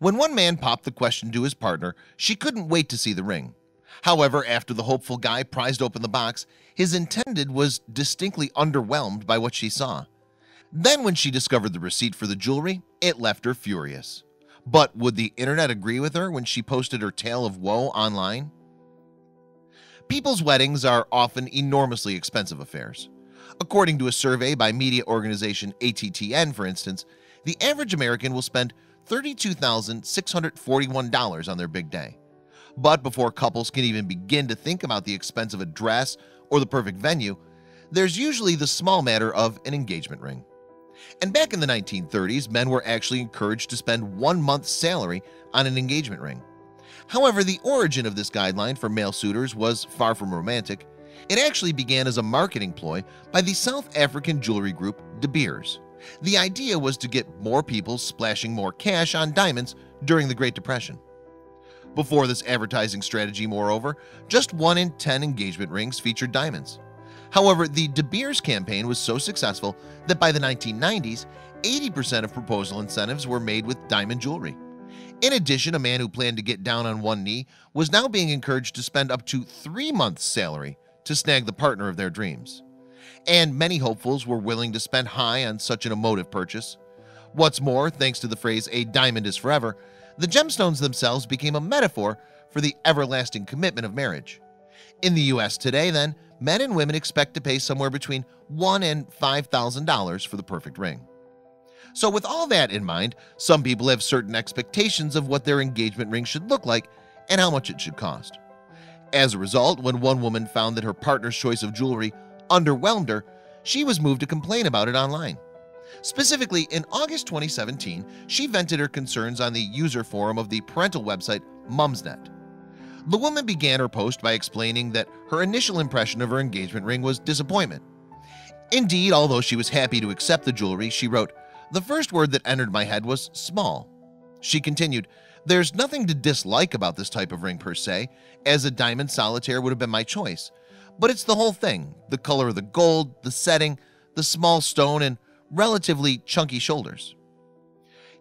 When one man popped the question to his partner, she couldn't wait to see the ring. However, after the hopeful guy prized open the box, his intended was distinctly underwhelmed by what she saw. Then when she discovered the receipt for the jewelry, it left her furious. But would the internet agree with her when she posted her tale of woe online? People's weddings are often enormously expensive affairs. According to a survey by media organization ATTN, for instance, the average American will spend $32,641 on their big day. But before couples can even begin to think about the expense of a dress or the perfect venue, there's usually the small matter of an engagement ring. And back in the 1930s, men were actually encouraged to spend 1 month's salary on an engagement ring. However, the origin of this guideline for male suitors was far from romantic. It actually began as a marketing ploy by the South African jewelry group De Beers. The idea was to get more people splashing more cash on diamonds during the Great Depression. Before this advertising strategy, moreover, just 1 in 10 engagement rings featured diamonds. However, the De Beers campaign was so successful that by the 1990s, 80% of proposal incentives were made with diamond jewelry. In addition, a man who planned to get down on one knee was now being encouraged to spend up to 3 months' salary to snag the partner of their dreams. And many hopefuls were willing to spend high on such an emotive purchase. What's more, thanks to the phrase "a diamond is forever," the gemstones themselves became a metaphor for the everlasting commitment of marriage. In the US today, then, men and women expect to pay somewhere between $1,000 and $5,000 for the perfect ring. So with all that in mind, some people have certain expectations of what their engagement ring should look like and how much it should cost. As a result, when one woman found that her partner's choice of jewelry underwhelmed her, she was moved to complain about it online. Specifically, in August 2017, she vented her concerns on the user forum of the parental website Mumsnet. The woman began her post by explaining that her initial impression of her engagement ring was disappointment. Indeed, although she was happy to accept the jewelry, she wrote, "The first word that entered my head was small." She continued, "There's nothing to dislike about this type of ring per se, as a diamond solitaire would have been my choice. But it's the whole thing, the color of the gold, the setting, the small stone, and relatively chunky shoulders."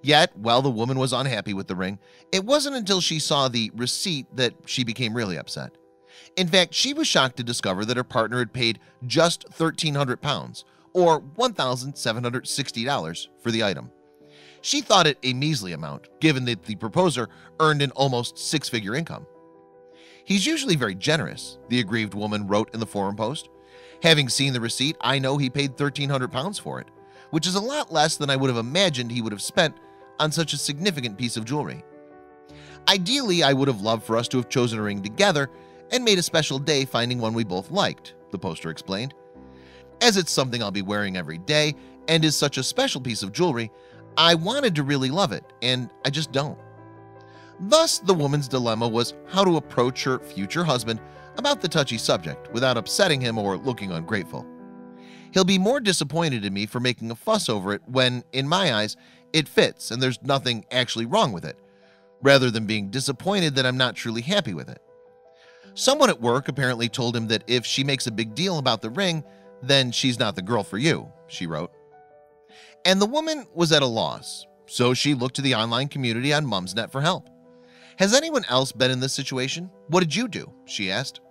Yet, while the woman was unhappy with the ring, it wasn't until she saw the receipt that she became really upset. In fact, she was shocked to discover that her partner had paid just £1,300, or $1,760 for the item. She thought it a measly amount, given that the proposer earned an almost 6-figure income. "He's usually very generous," the aggrieved woman wrote in the forum post. "Having seen the receipt, I know he paid £1,300 for it, which is a lot less than I would have imagined he would have spent on such a significant piece of jewelry. Ideally, I would have loved for us to have chosen a ring together and made a special day finding one we both liked," the poster explained. "As it's something I'll be wearing every day and is such a special piece of jewelry, I wanted to really love it, and I just don't." Thus, the woman's dilemma was how to approach her future husband about the touchy subject without upsetting him or looking ungrateful. "He'll be more disappointed in me for making a fuss over it when, in my eyes, it fits and there's nothing actually wrong with it, rather than being disappointed that I'm not truly happy with it. Someone at work apparently told him that if she makes a big deal about the ring, then she's not the girl for you," she wrote. And the woman was at a loss, so she looked to the online community on Mumsnet for help. "Has anyone else been in this situation? What did you do?" she asked.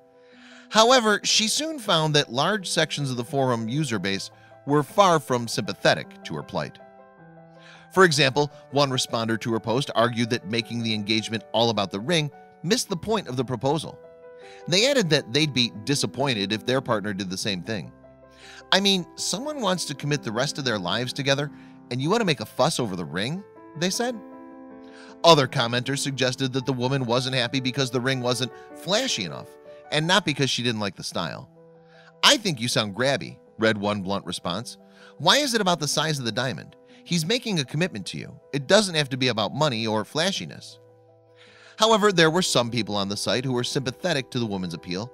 However, she soon found that large sections of the forum user base were far from sympathetic to her plight. For example, one responder to her post argued that making the engagement all about the ring missed the point of the proposal. They added that they'd be disappointed if their partner did the same thing. "I mean, someone wants to commit the rest of their lives together, and you want to make a fuss over the ring?" they said. Other commenters suggested that the woman wasn't happy because the ring wasn't flashy enough, and not because she didn't like the style. "I think you sound grabby," read one blunt response. "Why is it about the size of the diamond? He's making a commitment to you. It doesn't have to be about money or flashiness." However, there were some people on the site who were sympathetic to the woman's appeal.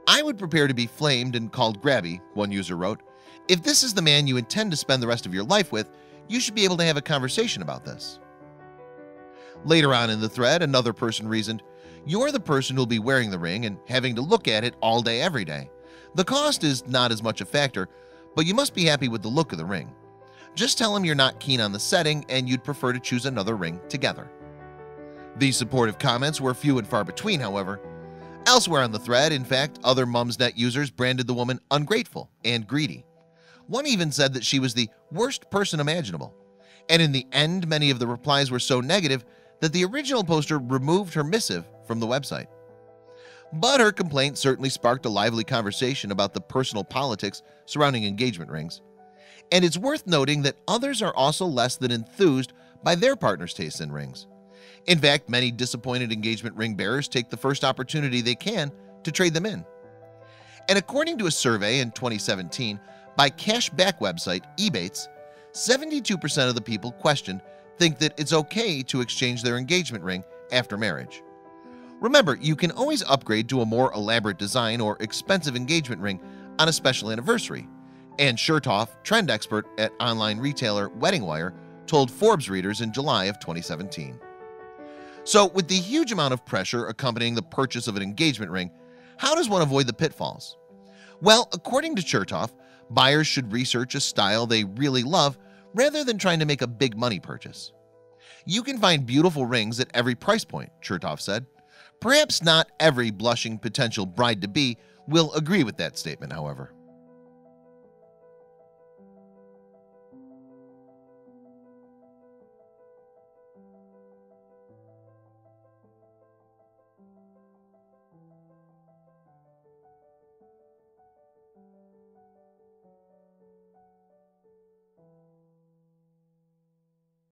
"I would prepare to be flamed and called grabby," one user wrote. "If this is the man you intend to spend the rest of your life with, you should be able to have a conversation about this." Later on in the thread, another person reasoned, "You're the person who'll be wearing the ring and having to look at it all day every day. The cost is not as much a factor, but you must be happy with the look of the ring. Just tell him you're not keen on the setting and you'd prefer to choose another ring together." These supportive comments were few and far between, however. Elsewhere on the thread, in fact, other Mumsnet users branded the woman ungrateful and greedy. One even said that she was the worst person imaginable. And in the end, many of the replies were so negative that the original poster removed her missive from the website. But her complaint certainly sparked a lively conversation about the personal politics surrounding engagement rings. And it's worth noting that others are also less than enthused by their partner's tastes in rings. In fact, many disappointed engagement ring bearers take the first opportunity they can to trade them in. And according to a survey in 2017 by cashback website Ebates, 72% of the people questioned think that it's okay to exchange their engagement ring after marriage. Remember, you can always upgrade to a more elaborate design or expensive engagement ring on a special anniversary. And Chertoff, trend expert at online retailer Wedding Wire, told Forbes readers in July of 2017. So, with the huge amount of pressure accompanying the purchase of an engagement ring, how does one avoid the pitfalls? Well, according to Chertoff, buyers should research a style they really love rather than trying to make a big money purchase. You can find beautiful rings at every price point, Chertoff said. Perhaps not every blushing potential bride-to-be will agree with that statement, however.